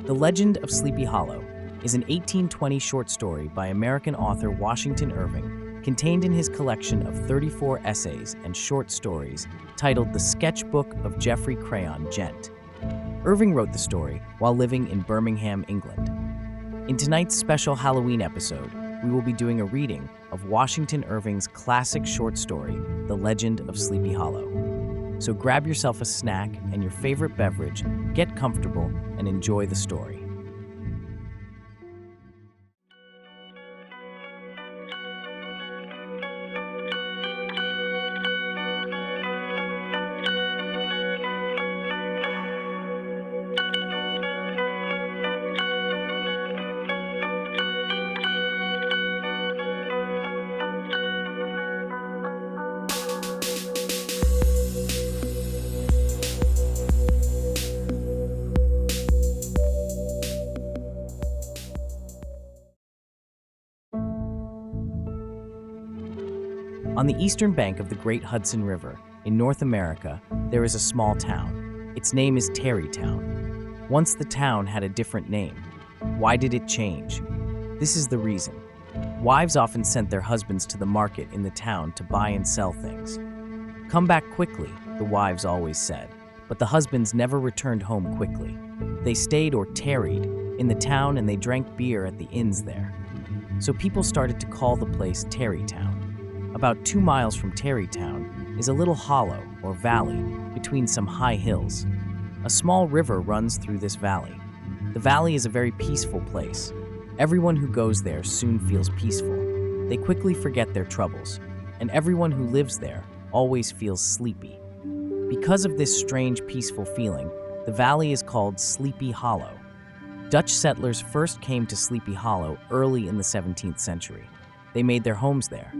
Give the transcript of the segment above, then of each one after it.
The Legend of Sleepy Hollow is an 1820 short story by American author Washington Irving, contained in his collection of 34 essays and short stories titled The Sketchbook of Geoffrey Crayon, Gent. Irving wrote the story while living in Birmingham, England. In tonight's special Halloween episode, we will be doing a reading of Washington Irving's classic short story, The Legend of Sleepy Hollow. So grab yourself a snack and your favorite beverage, get comfortable, and enjoy the story. On the eastern bank of the Great Hudson River, in North America, there is a small town. Its name is Tarrytown. Once the town had a different name. Why did it change? This is the reason. Wives often sent their husbands to the market in the town to buy and sell things. Come back quickly, the wives always said, but the husbands never returned home quickly. They stayed or tarried in the town and they drank beer at the inns there. So people started to call the place Tarrytown. About 2 miles from Tarrytown is a little hollow or valley between some high hills. A small river runs through this valley. The valley is a very peaceful place. Everyone who goes there soon feels peaceful. They quickly forget their troubles, and everyone who lives there always feels sleepy. Because of this strange, peaceful feeling, the valley is called Sleepy Hollow. Dutch settlers first came to Sleepy Hollow early in the 17th century. They made their homes there.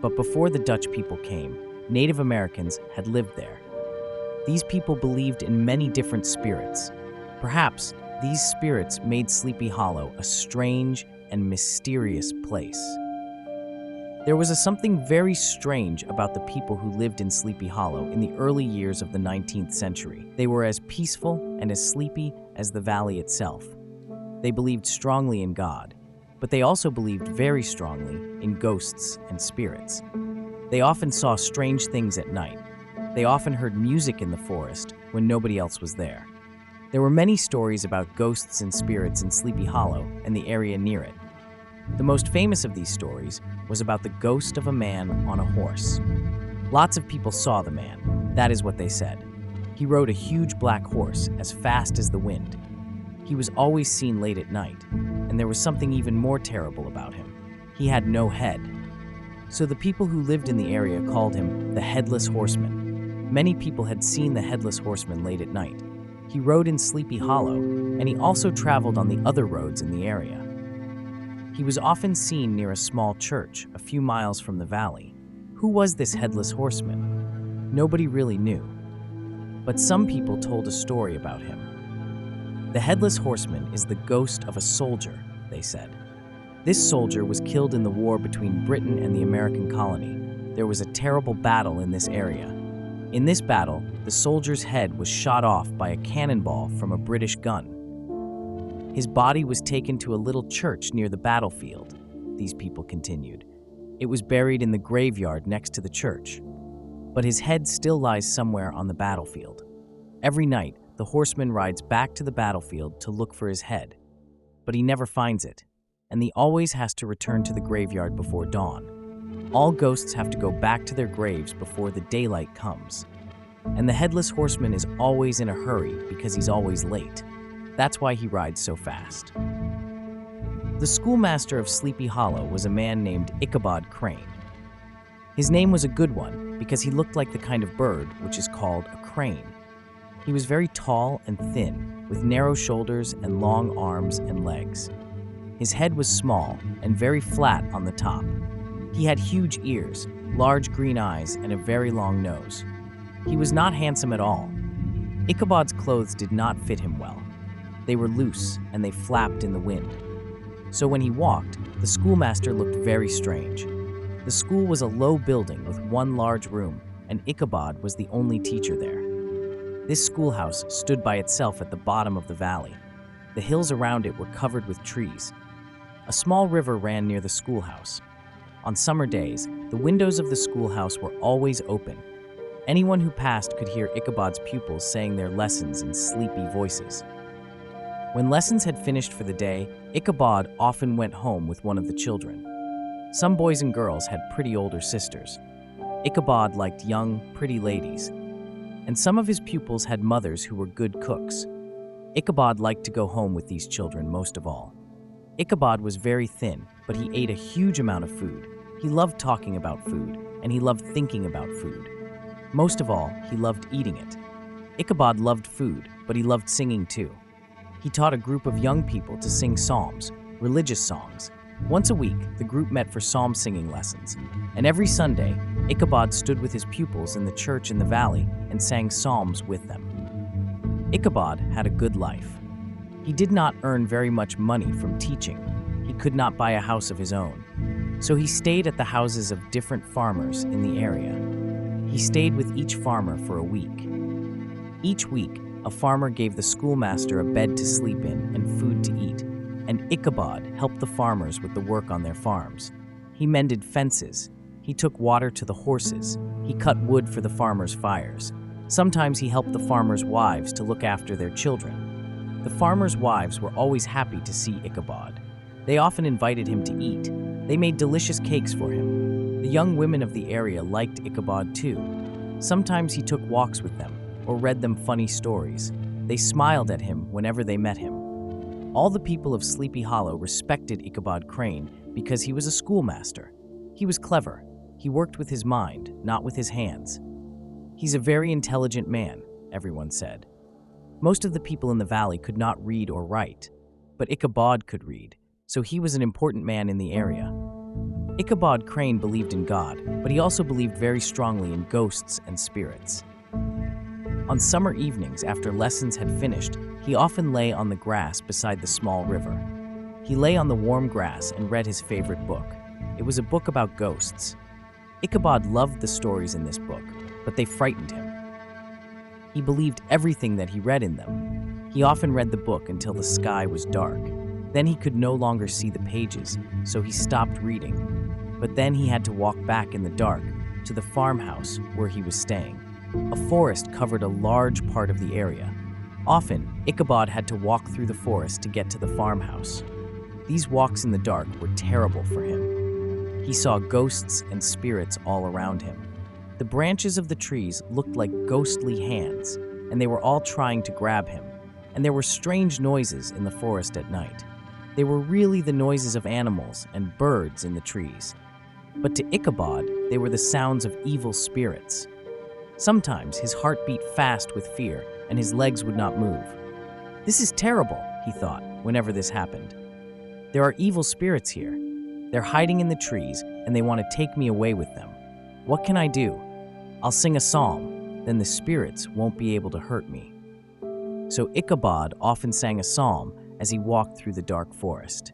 But before the Dutch people came, Native Americans had lived there. These people believed in many different spirits. Perhaps these spirits made Sleepy Hollow a strange and mysterious place. There was something very strange about the people who lived in Sleepy Hollow in the early years of the 19th century. They were as peaceful and as sleepy as the valley itself. They believed strongly in God, but they also believed very strongly in ghosts and spirits. They often saw strange things at night. They often heard music in the forest when nobody else was there. There were many stories about ghosts and spirits in Sleepy Hollow and the area near it. The most famous of these stories was about the ghost of a man on a horse. Lots of people saw the man. That is what they said. He rode a huge black horse as fast as the wind. He was always seen late at night, and there was something even more terrible about him. He had no head. So the people who lived in the area called him the Headless Horseman. Many people had seen the Headless Horseman late at night. He rode in Sleepy Hollow, and he also traveled on the other roads in the area. He was often seen near a small church a few miles from the valley. Who was this Headless Horseman? Nobody really knew. But some people told a story about him. The Headless Horseman is the ghost of a soldier, they said. This soldier was killed in the war between Britain and the American colony. There was a terrible battle in this area. In this battle, the soldier's head was shot off by a cannonball from a British gun. His body was taken to a little church near the battlefield, these people continued. It was buried in the graveyard next to the church. But his head still lies somewhere on the battlefield. Every night, the horseman rides back to the battlefield to look for his head, but he never finds it, and he always has to return to the graveyard before dawn. All ghosts have to go back to their graves before the daylight comes, and the Headless Horseman is always in a hurry because he's always late. That's why he rides so fast. The schoolmaster of Sleepy Hollow was a man named Ichabod Crane. His name was a good one because he looked like the kind of bird which is called a crane. He was very tall and thin, with narrow shoulders and long arms and legs. His head was small and very flat on the top. He had huge ears, large green eyes, and a very long nose. He was not handsome at all. Ichabod's clothes did not fit him well. They were loose and they flapped in the wind. So when he walked, the schoolmaster looked very strange. The school was a low building with one large room, and Ichabod was the only teacher there. This schoolhouse stood by itself at the bottom of the valley. The hills around it were covered with trees. A small river ran near the schoolhouse. On summer days, the windows of the schoolhouse were always open. Anyone who passed could hear Ichabod's pupils saying their lessons in sleepy voices. When lessons had finished for the day, Ichabod often went home with one of the children. Some boys and girls had pretty older sisters. Ichabod liked young, pretty ladies, and some of his pupils had mothers who were good cooks. Ichabod liked to go home with these children most of all. Ichabod was very thin, but he ate a huge amount of food. He loved talking about food, and he loved thinking about food. Most of all, he loved eating it. Ichabod loved food, but he loved singing too. He taught a group of young people to sing psalms, religious songs. Once a week, the group met for psalm singing lessons, and every Sunday, Ichabod stood with his pupils in the church in the valley and sang psalms with them. Ichabod had a good life. He did not earn very much money from teaching. He could not buy a house of his own, so he stayed at the houses of different farmers in the area. He stayed with each farmer for a week. Each week, a farmer gave the schoolmaster a bed to sleep in and food to eat, and Ichabod helped the farmers with the work on their farms. He mended fences. He took water to the horses. He cut wood for the farmers' fires. Sometimes he helped the farmers' wives to look after their children. The farmers' wives were always happy to see Ichabod. They often invited him to eat. They made delicious cakes for him. The young women of the area liked Ichabod too. Sometimes he took walks with them or read them funny stories. They smiled at him whenever they met him. All the people of Sleepy Hollow respected Ichabod Crane because he was a schoolmaster. He was clever. He worked with his mind, not with his hands. He's a very intelligent man, everyone said. Most of the people in the valley could not read or write, but Ichabod could read, so he was an important man in the area. Ichabod Crane believed in God, but he also believed very strongly in ghosts and spirits. On summer evenings, after lessons had finished, he often lay on the grass beside the small river. He lay on the warm grass and read his favorite book. It was a book about ghosts. Ichabod loved the stories in this book, but they frightened him. He believed everything that he read in them. He often read the book until the sky was dark. Then he could no longer see the pages, so he stopped reading. But then he had to walk back in the dark to the farmhouse where he was staying. A forest covered a large part of the area. Often, Ichabod had to walk through the forest to get to the farmhouse. These walks in the dark were terrible for him. He saw ghosts and spirits all around him. The branches of the trees looked like ghostly hands, and they were all trying to grab him. And there were strange noises in the forest at night. They were really the noises of animals and birds in the trees. But to Ichabod, they were the sounds of evil spirits. Sometimes his heart beat fast with fear, and his legs would not move. This is terrible, he thought, whenever this happened. There are evil spirits here. They're hiding in the trees, and they want to take me away with them. What can I do? I'll sing a psalm, then the spirits won't be able to hurt me. So Ichabod often sang a psalm as he walked through the dark forest.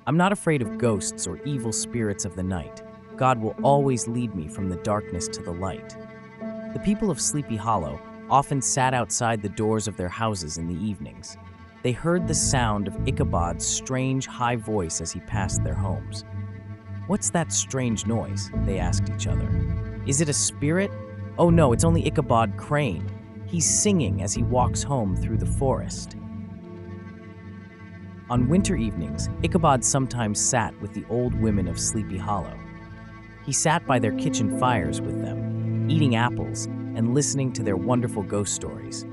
I'm not afraid of ghosts or evil spirits of the night. God will always lead me from the darkness to the light. The people of Sleepy Hollow often sat outside the doors of their houses in the evenings. They heard the sound of Ichabod's strange high voice as he passed their homes. What's that strange noise? They asked each other. Is it a spirit? Oh no, it's only Ichabod Crane. He's singing as he walks home through the forest. On winter evenings, Ichabod sometimes sat with the old women of Sleepy Hollow. He sat by their kitchen fires with them, eating apples and listening to their wonderful ghost stories.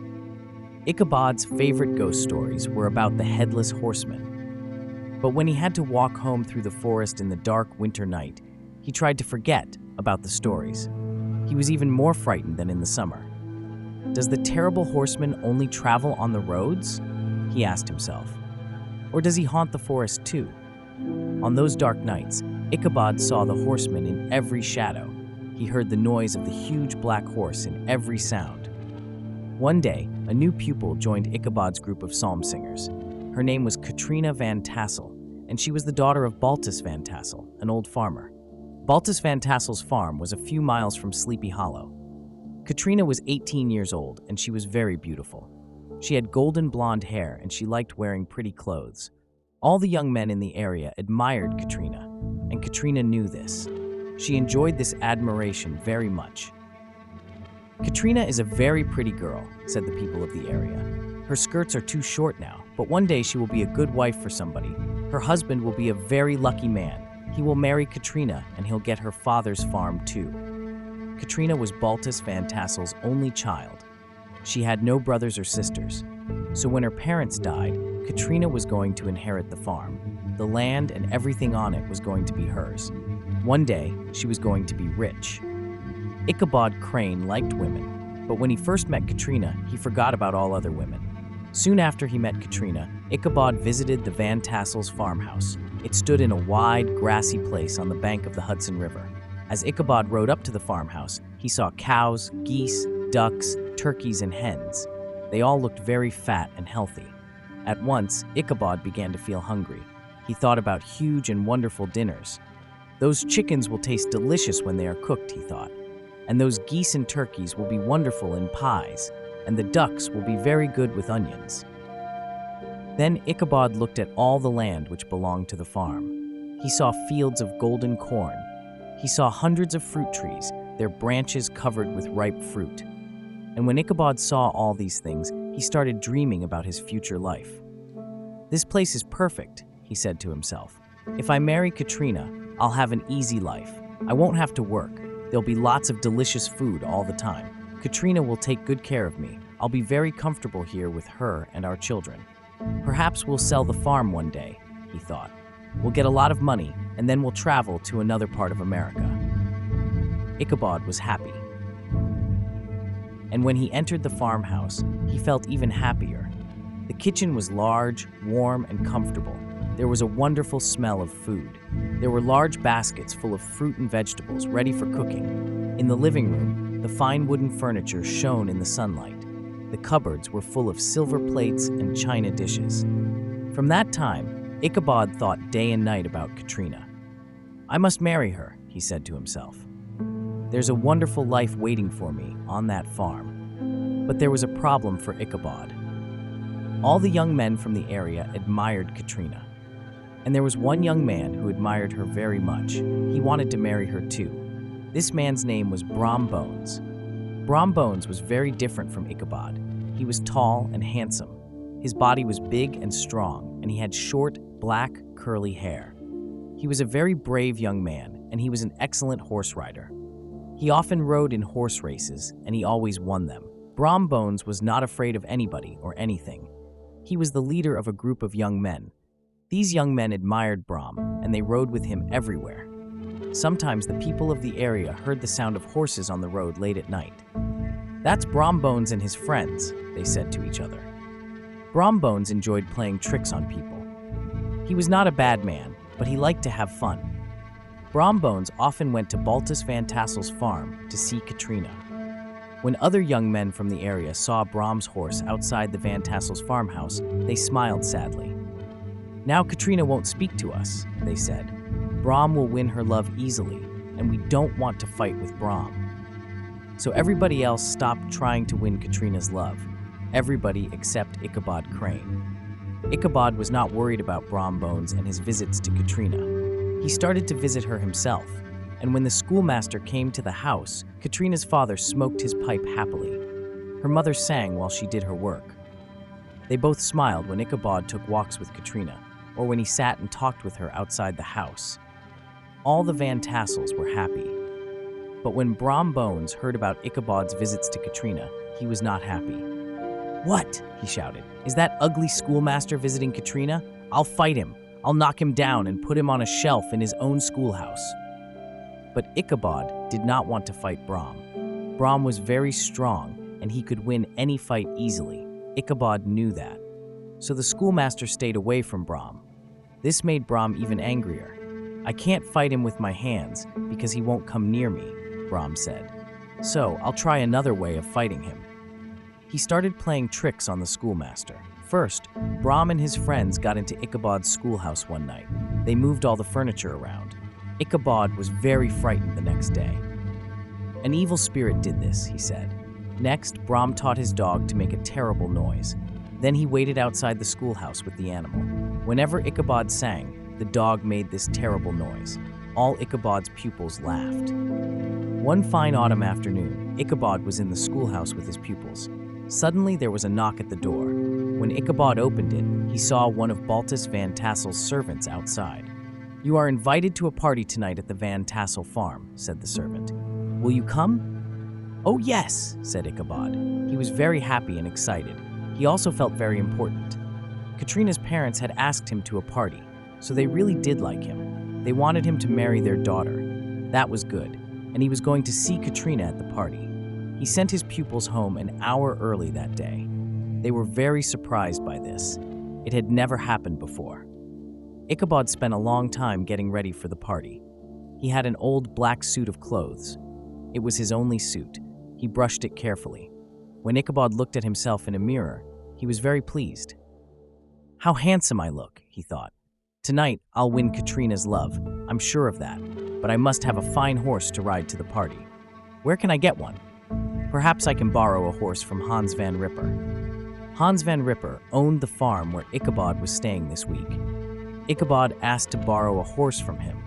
Ichabod's favorite ghost stories were about the headless horseman. But when he had to walk home through the forest in the dark winter night, he tried to forget about the stories. He was even more frightened than in the summer. Does the terrible horseman only travel on the roads? He asked himself. Or does he haunt the forest too? On those dark nights, Ichabod saw the horseman in every shadow. He heard the noise of the huge black horse in every sound. One day, a new pupil joined Ichabod's group of psalm singers. Her name was Katrina Van Tassel, and she was the daughter of Baltus Van Tassel, an old farmer. Baltus Van Tassel's farm was a few miles from Sleepy Hollow. Katrina was 18 years old, and she was very beautiful. She had golden blonde hair and she liked wearing pretty clothes. All the young men in the area admired Katrina, and Katrina knew this. She enjoyed this admiration very much. Katrina is a very pretty girl, said the people of the area. Her skirts are too short now, but one day she will be a good wife for somebody. Her husband will be a very lucky man. He will marry Katrina and he'll get her father's farm too. Katrina was Baltus Van Tassel's only child. She had no brothers or sisters. So when her parents died, Katrina was going to inherit the farm. The land and everything on it was going to be hers. One day, she was going to be rich. Ichabod Crane liked women, but when he first met Katrina, he forgot about all other women. Soon after he met Katrina, Ichabod visited the Van Tassel's farmhouse. It stood in a wide, grassy place on the bank of the Hudson River. As Ichabod rode up to the farmhouse, he saw cows, geese, ducks, turkeys, and hens. They all looked very fat and healthy. At once, Ichabod began to feel hungry. He thought about huge and wonderful dinners. Those chickens will taste delicious when they are cooked, he thought. And those geese and turkeys will be wonderful in pies, and the ducks will be very good with onions. Then Ichabod looked at all the land which belonged to the farm. He saw fields of golden corn. He saw hundreds of fruit trees, their branches covered with ripe fruit. And when Ichabod saw all these things, he started dreaming about his future life. "This place is perfect," he said to himself. "If I marry Katrina, I'll have an easy life. I won't have to work. There'll be lots of delicious food all the time. Katrina will take good care of me. I'll be very comfortable here with her and our children. Perhaps we'll sell the farm one day," he thought. "We'll get a lot of money, and then we'll travel to another part of America." Ichabod was happy. And when he entered the farmhouse, he felt even happier. The kitchen was large, warm, and comfortable. There was a wonderful smell of food. There were large baskets full of fruit and vegetables ready for cooking. In the living room, the fine wooden furniture shone in the sunlight. The cupboards were full of silver plates and china dishes. From that time, Ichabod thought day and night about Katrina. "I must marry her," he said to himself. "There's a wonderful life waiting for me on that farm." But there was a problem for Ichabod. All the young men from the area admired Katrina. And there was one young man who admired her very much. He wanted to marry her too. This man's name was Brom Bones. Brom Bones was very different from Ichabod. He was tall and handsome. His body was big and strong, and he had short, black, curly hair. He was a very brave young man, and he was an excellent horse rider. He often rode in horse races, and he always won them. Brom Bones was not afraid of anybody or anything. He was the leader of a group of young men. These young men admired Brom, and they rode with him everywhere. Sometimes the people of the area heard the sound of horses on the road late at night. "That's Brom Bones and his friends," they said to each other. Brom Bones enjoyed playing tricks on people. He was not a bad man, but he liked to have fun. Brom Bones often went to Baltus Van Tassel's farm to see Katrina. When other young men from the area saw Brom's horse outside the Van Tassel's farmhouse, they smiled sadly. "Now Katrina won't speak to us," they said. "Brom will win her love easily, and we don't want to fight with Brom." So everybody else stopped trying to win Katrina's love. Everybody except Ichabod Crane. Ichabod was not worried about Brom Bones and his visits to Katrina. He started to visit her himself, and when the schoolmaster came to the house, Katrina's father smoked his pipe happily. Her mother sang while she did her work. They both smiled when Ichabod took walks with Katrina, or when he sat and talked with her outside the house. All the Van Tassels were happy. But when Brom Bones heard about Ichabod's visits to Katrina, he was not happy. "What?" he shouted. "Is that ugly schoolmaster visiting Katrina? I'll fight him. I'll knock him down and put him on a shelf in his own schoolhouse." But Ichabod did not want to fight Brom. Brom was very strong, and he could win any fight easily. Ichabod knew that. So the schoolmaster stayed away from Brom. This made Brom even angrier. "I can't fight him with my hands because he won't come near me," Brom said. "So I'll try another way of fighting him." He started playing tricks on the schoolmaster. First, Brom and his friends got into Ichabod's schoolhouse one night. They moved all the furniture around. Ichabod was very frightened the next day. "An evil spirit did this," he said. Next, Brom taught his dog to make a terrible noise. Then he waited outside the schoolhouse with the animal. Whenever Ichabod sang, the dog made this terrible noise. All Ichabod's pupils laughed. One fine autumn afternoon, Ichabod was in the schoolhouse with his pupils. Suddenly there was a knock at the door. When Ichabod opened it, he saw one of Baltus Van Tassel's servants outside. "You are invited to a party tonight at the Van Tassel farm," said the servant. "Will you come?" "Oh yes," said Ichabod. He was very happy and excited. He also felt very important. Katrina's parents had asked him to a party, so they really did like him. They wanted him to marry their daughter. That was good, and he was going to see Katrina at the party. He sent his pupils home an hour early that day. They were very surprised by this. It had never happened before. Ichabod spent a long time getting ready for the party. He had an old black suit of clothes. It was his only suit. He brushed it carefully. When Ichabod looked at himself in a mirror, he was very pleased. "How handsome I look," he thought. "Tonight, I'll win Katrina's love. I'm sure of that. But I must have a fine horse to ride to the party. Where can I get one? Perhaps I can borrow a horse from Hans Van Ripper." Hans Van Ripper owned the farm where Ichabod was staying this week. Ichabod asked to borrow a horse from him.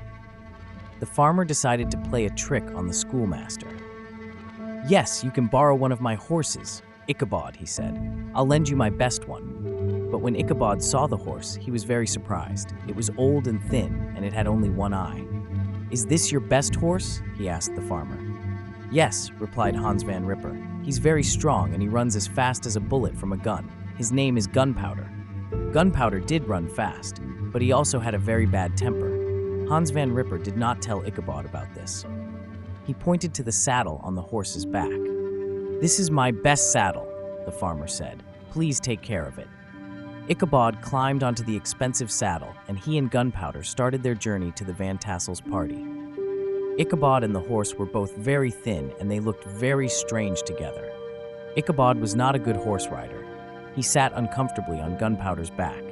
The farmer decided to play a trick on the schoolmaster. "Yes, you can borrow one of my horses, Ichabod," he said. "I'll lend you my best one." But when Ichabod saw the horse, he was very surprised. It was old and thin, and it had only one eye. "Is this your best horse?" he asked the farmer. "Yes," replied Hans Van Ripper. "He's very strong, and he runs as fast as a bullet from a gun. His name is Gunpowder." Gunpowder did run fast, but he also had a very bad temper. Hans Van Ripper did not tell Ichabod about this. He pointed to the saddle on the horse's back. "This is my best saddle," the farmer said. "Please take care of it." Ichabod climbed onto the expensive saddle, and he and Gunpowder started their journey to the Van Tassel's party. Ichabod and the horse were both very thin, and they looked very strange together. Ichabod was not a good horse rider. He sat uncomfortably on Gunpowder's back.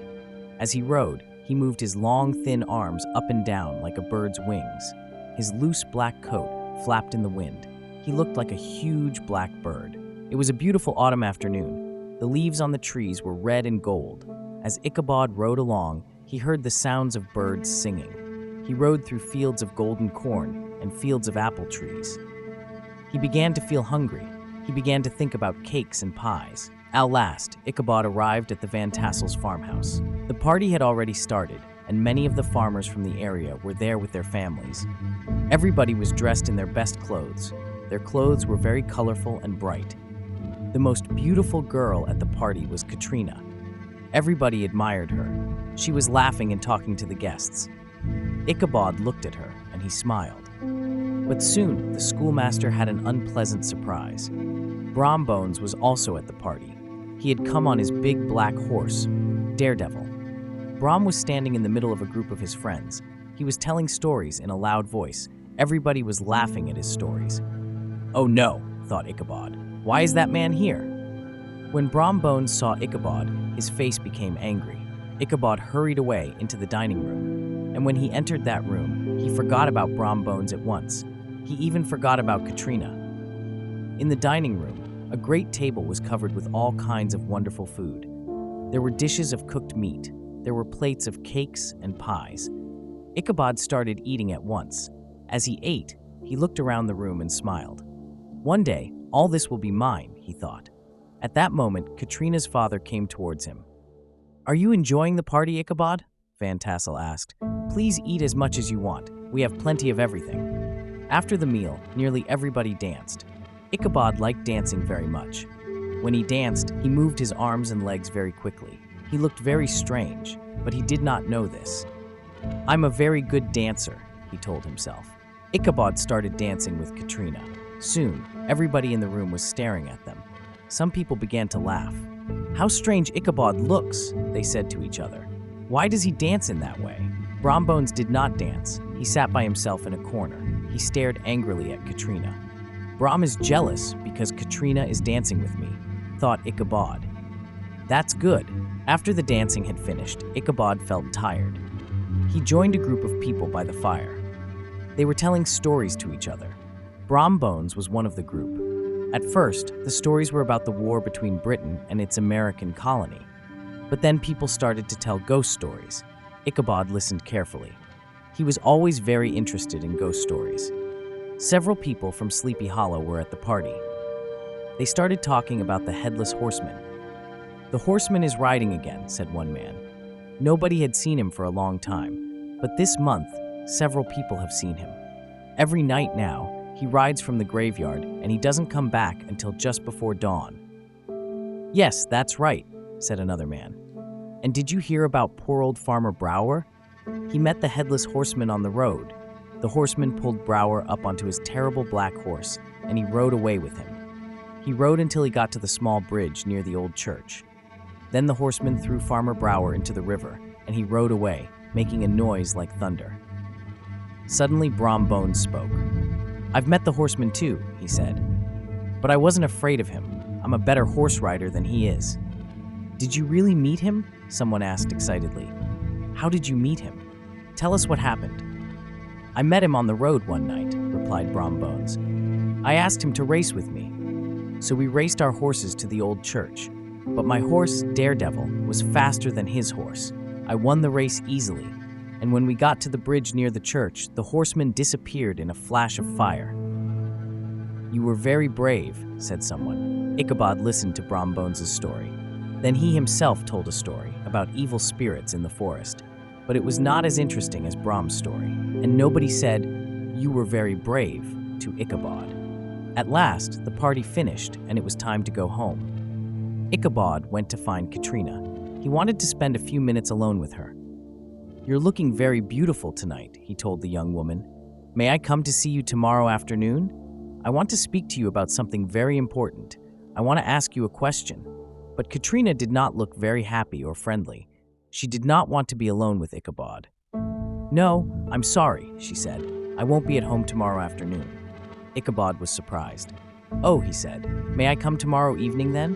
As he rode, he moved his long, thin arms up and down like a bird's wings. His loose black coat flapped in the wind. He looked like a huge black bird. It was a beautiful autumn afternoon. The leaves on the trees were red and gold. As Ichabod rode along, he heard the sounds of birds singing. He rode through fields of golden corn and fields of apple trees. He began to feel hungry. He began to think about cakes and pies. At last, Ichabod arrived at the Van Tassel's farmhouse. The party had already started, and many of the farmers from the area were there with their families. Everybody was dressed in their best clothes. Their clothes were very colorful and bright. The most beautiful girl at the party was Katrina. Everybody admired her. She was laughing and talking to the guests. Ichabod looked at her, and he smiled. But soon, the schoolmaster had an unpleasant surprise. Brom Bones was also at the party. He had come on his big black horse, Daredevil. Brom was standing in the middle of a group of his friends. He was telling stories in a loud voice. Everybody was laughing at his stories. "Oh no," thought Ichabod. "Why is that man here?" When Brom Bones saw Ichabod, his face became angry. Ichabod hurried away into the dining room. And when he entered that room, he forgot about Brom Bones at once. He even forgot about Katrina. In the dining room, a great table was covered with all kinds of wonderful food. There were dishes of cooked meat. There were plates of cakes and pies. Ichabod started eating at once. As he ate, he looked around the room and smiled. "One day, all this will be mine," he thought. At that moment, Katrina's father came towards him. "Are you enjoying the party, Ichabod?" Van Tassel asked. "Please eat as much as you want. We have plenty of everything." After the meal, nearly everybody danced. Ichabod liked dancing very much. When he danced, he moved his arms and legs very quickly. He looked very strange, but he did not know this. "I'm a very good dancer," he told himself. Ichabod started dancing with Katrina. Soon, everybody in the room was staring at them. Some people began to laugh. "How strange Ichabod looks," they said to each other. "Why does he dance in that way?" Brom Bones did not dance. He sat by himself in a corner. He stared angrily at Katrina. "Brom is jealous because Katrina is dancing with me," thought Ichabod. "That's good." After the dancing had finished, Ichabod felt tired. He joined a group of people by the fire. They were telling stories to each other. Brom Bones was one of the group. At first, the stories were about the war between Britain and its American colony. But then people started to tell ghost stories. Ichabod listened carefully. He was always very interested in ghost stories. Several people from Sleepy Hollow were at the party. They started talking about the headless horseman. "The horseman is riding again," said one man. Nobody had seen him for a long time, but this month, several people have seen him. Every night now, he rides from the graveyard and he doesn't come back until just before dawn. "Yes, that's right," said another man. "And did you hear about poor old Farmer Brower? He met the headless horseman on the road. The horseman pulled Brower up onto his terrible black horse and he rode away with him. He rode until he got to the small bridge near the old church. Then the horseman threw Farmer Brower into the river and he rode away, making a noise like thunder." Suddenly, Brom Bones spoke. "I've met the horseman too," he said. "But I wasn't afraid of him. I'm a better horse rider than he is." "Did you really meet him?" someone asked excitedly. "How did you meet him? Tell us what happened." "I met him on the road one night," replied Brom Bones. "I asked him to race with me. So we raced our horses to the old church. But my horse, Daredevil, was faster than his horse. I won the race easily. And when we got to the bridge near the church, the horseman disappeared in a flash of fire." "You were very brave," said someone. Ichabod listened to Brom Bones' story. Then he himself told a story about evil spirits in the forest. But it was not as interesting as Brom's story, and nobody said, "You were very brave," to Ichabod. At last, the party finished, and it was time to go home. Ichabod went to find Katrina. He wanted to spend a few minutes alone with her. "You're looking very beautiful tonight," he told the young woman. "May I come to see you tomorrow afternoon? I want to speak to you about something very important. I want to ask you a question." But Katrina did not look very happy or friendly. She did not want to be alone with Ichabod. "No, I'm sorry," she said. "I won't be at home tomorrow afternoon." Ichabod was surprised. "Oh," he said, "may I come tomorrow evening then?"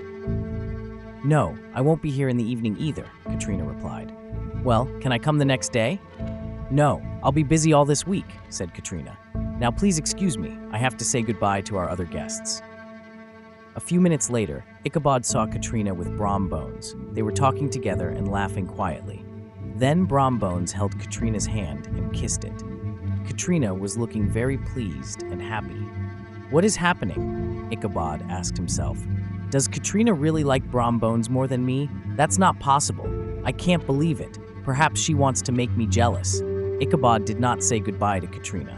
"No, I won't be here in the evening either," Katrina replied. "Well, can I come the next day?" "No, I'll be busy all this week," said Katrina. "Now please excuse me, I have to say goodbye to our other guests." A few minutes later, Ichabod saw Katrina with Brom Bones. They were talking together and laughing quietly. Then Brom Bones held Katrina's hand and kissed it. Katrina was looking very pleased and happy. "What is happening?" Ichabod asked himself. "Does Katrina really like Brom Bones more than me? That's not possible. I can't believe it. Perhaps she wants to make me jealous." Ichabod did not say goodbye to Katrina.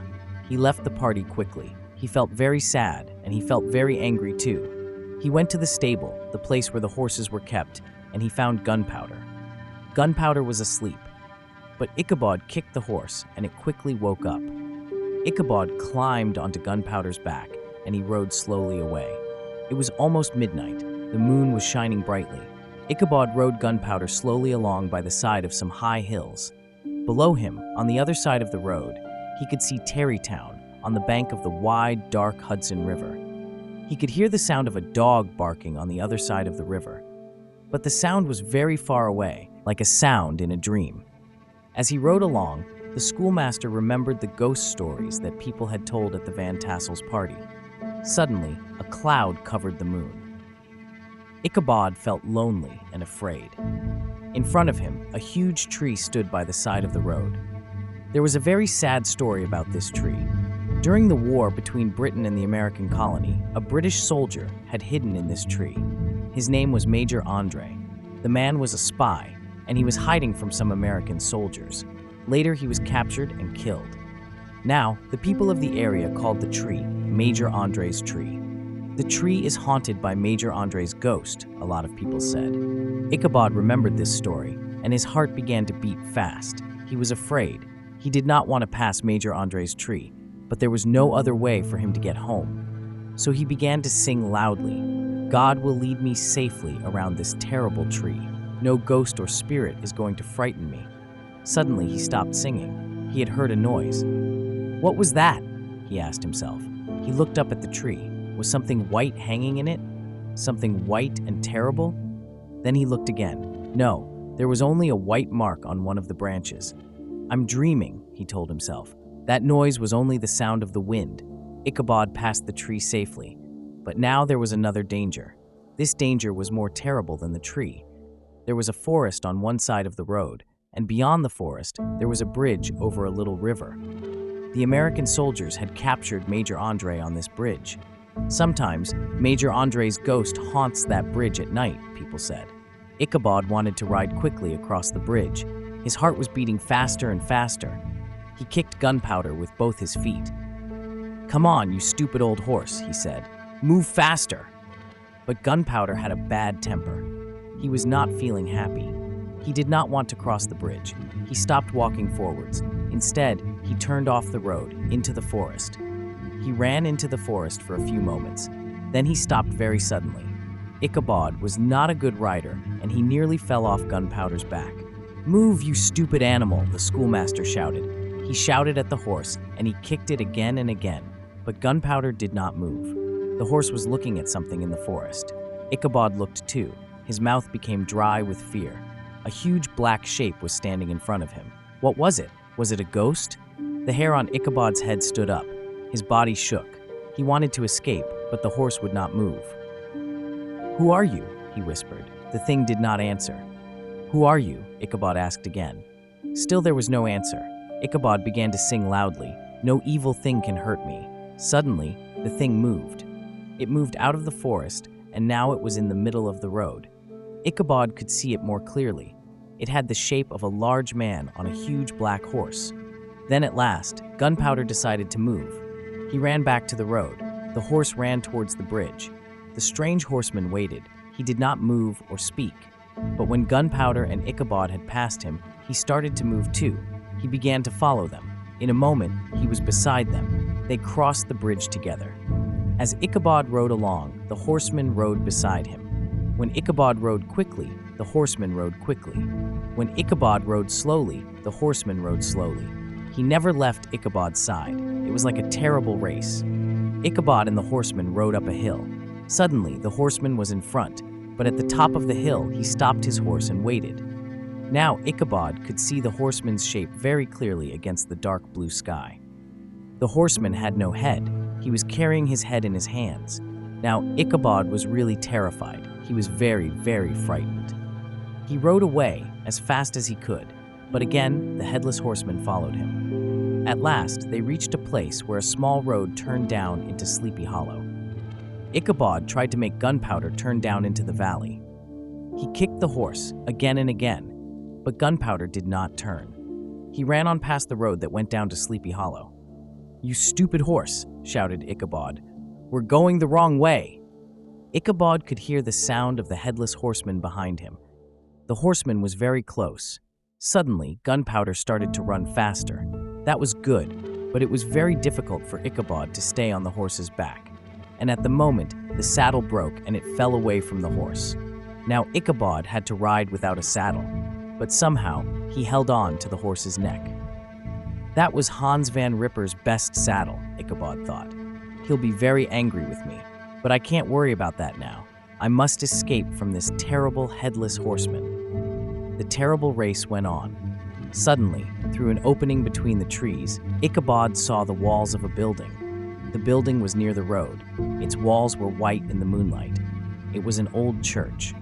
He left the party quickly. He felt very sad, and he felt very angry too. He went to the stable, the place where the horses were kept, and he found Gunpowder. Gunpowder was asleep, but Ichabod kicked the horse, and it quickly woke up. Ichabod climbed onto Gunpowder's back, and he rode slowly away. It was almost midnight. The moon was shining brightly. Ichabod rode Gunpowder slowly along by the side of some high hills. Below him, on the other side of the road, he could see Tarrytown on the bank of the wide, dark Hudson River. He could hear the sound of a dog barking on the other side of the river. But the sound was very far away, like a sound in a dream. As he rode along, the schoolmaster remembered the ghost stories that people had told at the Van Tassel's party. Suddenly, a cloud covered the moon. Ichabod felt lonely and afraid. In front of him, a huge tree stood by the side of the road. There was a very sad story about this tree. During the war between Britain and the American colony, a British soldier had hidden in this tree. His name was Major Andre. The man was a spy, and he was hiding from some American soldiers. Later, he was captured and killed. Now, the people of the area called the tree Major Andre's tree. The tree is haunted by Major Andre's ghost, a lot of people said. Ichabod remembered this story, and his heart began to beat fast. He was afraid. He did not want to pass Major Andre's tree, but there was no other way for him to get home. So he began to sing loudly, "God will lead me safely around this terrible tree. No ghost or spirit is going to frighten me." Suddenly, he stopped singing. He had heard a noise. "What was that?" he asked himself. He looked up at the tree. Was something white hanging in it? Something white and terrible? Then he looked again. No, there was only a white mark on one of the branches. "I'm dreaming," he told himself. That noise was only the sound of the wind. Ichabod passed the tree safely. But now there was another danger. This danger was more terrible than the tree. There was a forest on one side of the road, and beyond the forest, there was a bridge over a little river. The American soldiers had captured Major Andre on this bridge. Sometimes, Major Andre's ghost haunts that bridge at night, people said. Ichabod wanted to ride quickly across the bridge. His heart was beating faster and faster. He kicked Gunpowder with both his feet. "Come on, you stupid old horse," he said. "Move faster." But Gunpowder had a bad temper. He was not feeling happy. He did not want to cross the bridge. He stopped walking forwards. Instead, he turned off the road, into the forest. He ran into the forest for a few moments. Then he stopped very suddenly. Ichabod was not a good rider, and he nearly fell off Gunpowder's back. "Move, you stupid animal," the schoolmaster shouted. He shouted at the horse, and he kicked it again and again, but Gunpowder did not move. The horse was looking at something in the forest. Ichabod looked too. His mouth became dry with fear. A huge black shape was standing in front of him. What was it? Was it a ghost? The hair on Ichabod's head stood up. His body shook. He wanted to escape, but the horse would not move. "Who are you?" he whispered. The thing did not answer. "Who are you?" Ichabod asked again. Still there was no answer. Ichabod began to sing loudly, "No evil thing can hurt me." Suddenly, the thing moved. It moved out of the forest, and now it was in the middle of the road. Ichabod could see it more clearly. It had the shape of a large man on a huge black horse. Then at last, Gunpowder decided to move. He ran back to the road. The horse ran towards the bridge. The strange horseman waited. He did not move or speak. But when Gunpowder and Ichabod had passed him, he started to move too. He began to follow them. In a moment, he was beside them. They crossed the bridge together. As Ichabod rode along, the horseman rode beside him. When Ichabod rode quickly, the horseman rode quickly. When Ichabod rode slowly, the horseman rode slowly. He never left Ichabod's side. It was like a terrible race. Ichabod and the horseman rode up a hill. Suddenly, the horseman was in front, but at the top of the hill, he stopped his horse and waited. Now Ichabod could see the horseman's shape very clearly against the dark blue sky. The horseman had no head. He was carrying his head in his hands. Now Ichabod was really terrified. He was very, very frightened. He rode away as fast as he could, but again the headless horseman followed him. At last, they reached a place where a small road turned down into Sleepy Hollow. Ichabod tried to make Gunpowder turn down into the valley. He kicked the horse again and again, but Gunpowder did not turn. He ran on past the road that went down to Sleepy Hollow. "You stupid horse," shouted Ichabod. "We're going the wrong way." Ichabod could hear the sound of the headless horseman behind him. The horseman was very close. Suddenly, Gunpowder started to run faster. That was good, but it was very difficult for Ichabod to stay on the horse's back. And at the moment, the saddle broke and it fell away from the horse. Now Ichabod had to ride without a saddle, but somehow he held on to the horse's neck. That was Hans Van Ripper's best saddle, Ichabod thought. He'll be very angry with me, but I can't worry about that now. I must escape from this terrible headless horseman. The terrible race went on. Suddenly, through an opening between the trees, Ichabod saw the walls of a building. The building was near the road. Its walls were white in the moonlight. It was an old church.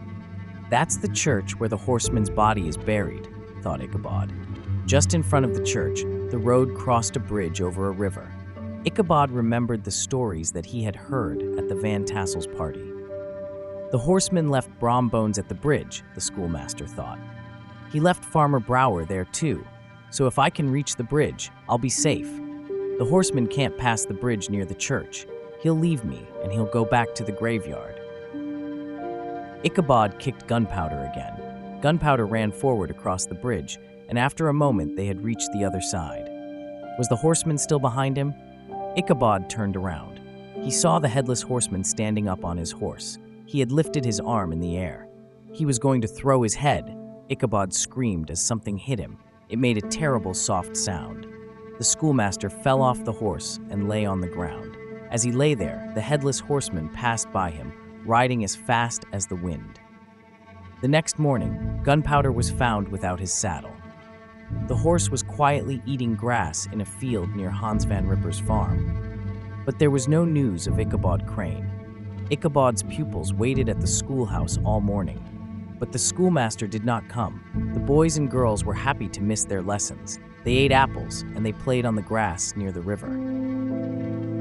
"That's the church where the horseman's body is buried," thought Ichabod. Just in front of the church, the road crossed a bridge over a river. Ichabod remembered the stories that he had heard at the Van Tassel's party. The horseman left Brom Bones at the bridge, the schoolmaster thought. He left Farmer Brower there too, so if I can reach the bridge, I'll be safe. The horseman can't pass the bridge near the church. He'll leave me, and he'll go back to the graveyard. Ichabod kicked Gunpowder again. Gunpowder ran forward across the bridge, and after a moment they had reached the other side. Was the horseman still behind him? Ichabod turned around. He saw the headless horseman standing up on his horse. He had lifted his arm in the air. He was going to throw his head. Ichabod screamed as something hit him. It made a terrible soft sound. The schoolmaster fell off the horse and lay on the ground. As he lay there, the headless horseman passed by him, riding as fast as the wind. The next morning, Gunpowder was found without his saddle. The horse was quietly eating grass in a field near Hans Van Ripper's farm. But there was no news of Ichabod Crane. Ichabod's pupils waited at the schoolhouse all morning. But the schoolmaster did not come. The boys and girls were happy to miss their lessons. They ate apples and they played on the grass near the river.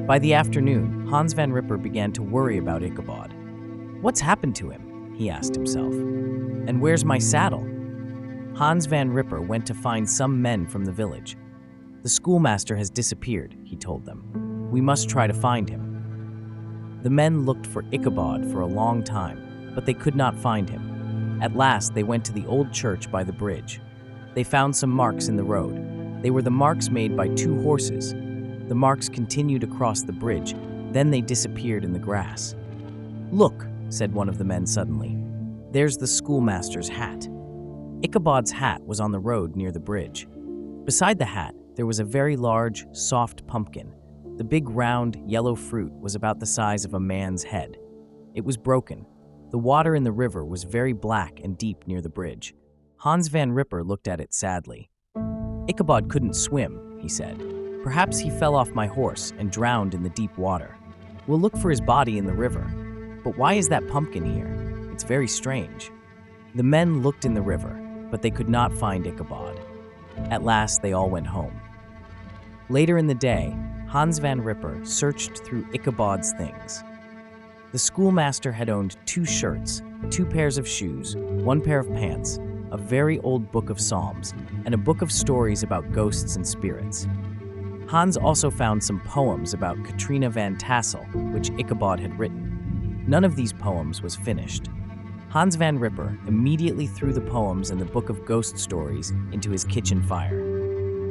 By the afternoon, Hans Van Ripper began to worry about Ichabod. "What's happened to him?" he asked himself. "And where's my saddle?" Hans Van Ripper went to find some men from the village. "The schoolmaster has disappeared," he told them. "We must try to find him." The men looked for Ichabod for a long time, but they could not find him. At last, they went to the old church by the bridge. They found some marks in the road. They were the marks made by 2 horses. The marks continued across the bridge, then they disappeared in the grass. "Look," said one of the men suddenly. "There's the schoolmaster's hat." Ichabod's hat was on the road near the bridge. Beside the hat, there was a very large, soft pumpkin. The big, round, yellow fruit was about the size of a man's head. It was broken. The water in the river was very black and deep near the bridge. Hans Van Ripper looked at it sadly. "Ichabod couldn't swim," he said. "Perhaps he fell off my horse and drowned in the deep water. We'll look for his body in the river. But why is that pumpkin here? It's very strange." The men looked in the river, but they could not find Ichabod. At last, they all went home. Later in the day, Hans Van Ripper searched through Ichabod's things. The schoolmaster had owned 2 shirts, 2 pairs of shoes, 1 pair of pants, a very old book of psalms, and a book of stories about ghosts and spirits. Hans also found some poems about Katrina Van Tassel, which Ichabod had written. None of these poems was finished. Hans Van Ripper immediately threw the poems and the book of ghost stories into his kitchen fire.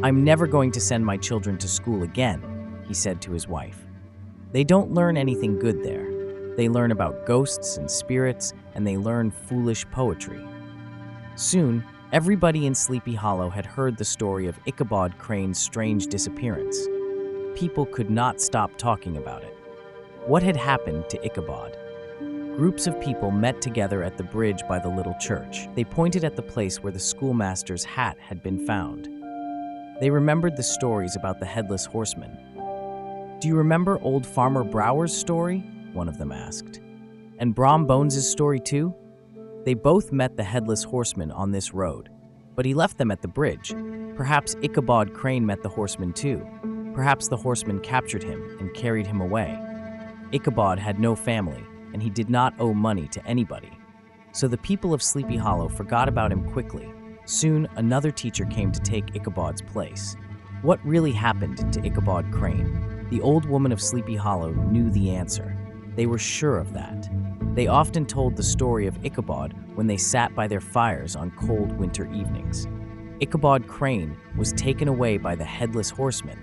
"I'm never going to send my children to school again," he said to his wife. "They don't learn anything good there. They learn about ghosts and spirits, and they learn foolish poetry." Soon, everybody in Sleepy Hollow had heard the story of Ichabod Crane's strange disappearance. People could not stop talking about it. What had happened to Ichabod? Groups of people met together at the bridge by the little church. They pointed at the place where the schoolmaster's hat had been found. They remembered the stories about the headless horseman. "Do you remember old Farmer Brower's story?" one of them asked. "And Brom Bones's story too?" They both met the headless horseman on this road, but he left them at the bridge. Perhaps Ichabod Crane met the horseman too. Perhaps the horseman captured him and carried him away. Ichabod had no family, and he did not owe money to anybody. So the people of Sleepy Hollow forgot about him quickly. Soon, another teacher came to take Ichabod's place. What really happened to Ichabod Crane? The old woman of Sleepy Hollow knew the answer. They were sure of that. They often told the story of Ichabod when they sat by their fires on cold winter evenings. Ichabod Crane was taken away by the headless horseman,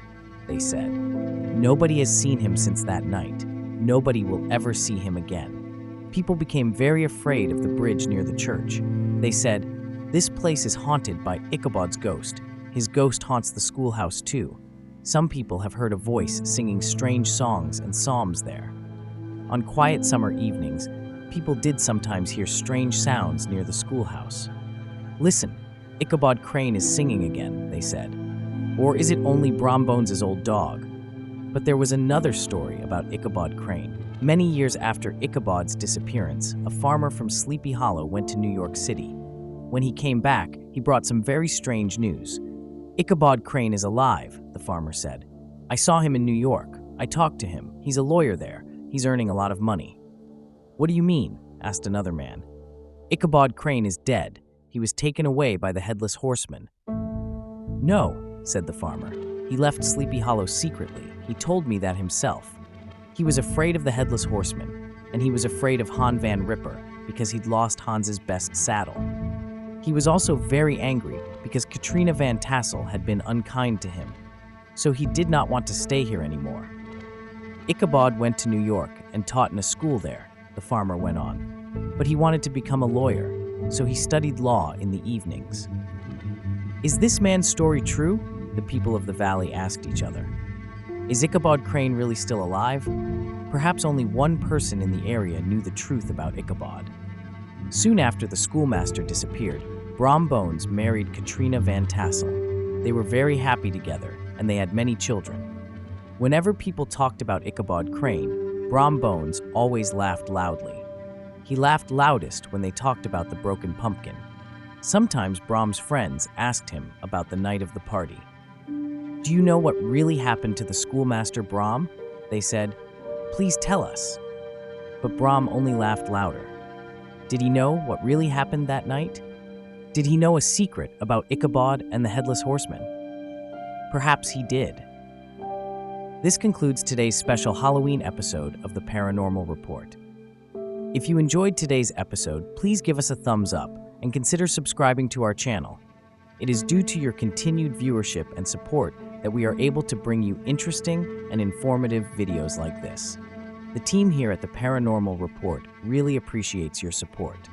they said. Nobody has seen him since that night. Nobody will ever see him again. People became very afraid of the bridge near the church. They said, "This place is haunted by Ichabod's ghost. His ghost haunts the schoolhouse too." Some people have heard a voice singing strange songs and psalms there. On quiet summer evenings, people did sometimes hear strange sounds near the schoolhouse. "Listen, Ichabod Crane is singing again," they said. "Or is it only Brom Bones's old dog?" But there was another story about Ichabod Crane. Many years after Ichabod's disappearance, a farmer from Sleepy Hollow went to New York City. When he came back, he brought some very strange news. "Ichabod Crane is alive," the farmer said. "I saw him in New York. I talked to him. He's a lawyer there. He's earning a lot of money." "What do you mean?" asked another man. "Ichabod Crane is dead. He was taken away by the headless horseman." "No," said the farmer. "He left Sleepy Hollow secretly. He told me that himself. He was afraid of the headless horseman, and he was afraid of Hans Van Ripper because he'd lost Hans's best saddle. He was also very angry because Katrina Van Tassel had been unkind to him, so he did not want to stay here anymore. Ichabod went to New York and taught in a school there," the farmer went on. "But he wanted to become a lawyer, so he studied law in the evenings." "Is this man's story true?" the people of the valley asked each other. "Is Ichabod Crane really still alive?" Perhaps only one person in the area knew the truth about Ichabod. Soon after the schoolmaster disappeared, Brom Bones married Katrina Van Tassel. They were very happy together, and they had many children. Whenever people talked about Ichabod Crane, Brom Bones always laughed loudly. He laughed loudest when they talked about the broken pumpkin. Sometimes Brahm's friends asked him about the night of the party. "Do you know what really happened to the schoolmaster Brahm?" they said. "Please tell us." But Brahm only laughed louder. Did he know what really happened that night? Did he know a secret about Ichabod and the Headless Horseman? Perhaps he did. This concludes today's special Halloween episode of the Paranormal Report. If you enjoyed today's episode, please give us a thumbs up and consider subscribing to our channel. It is due to your continued viewership and support that we are able to bring you interesting and informative videos like this. The team here at the Paranormal Report really appreciates your support.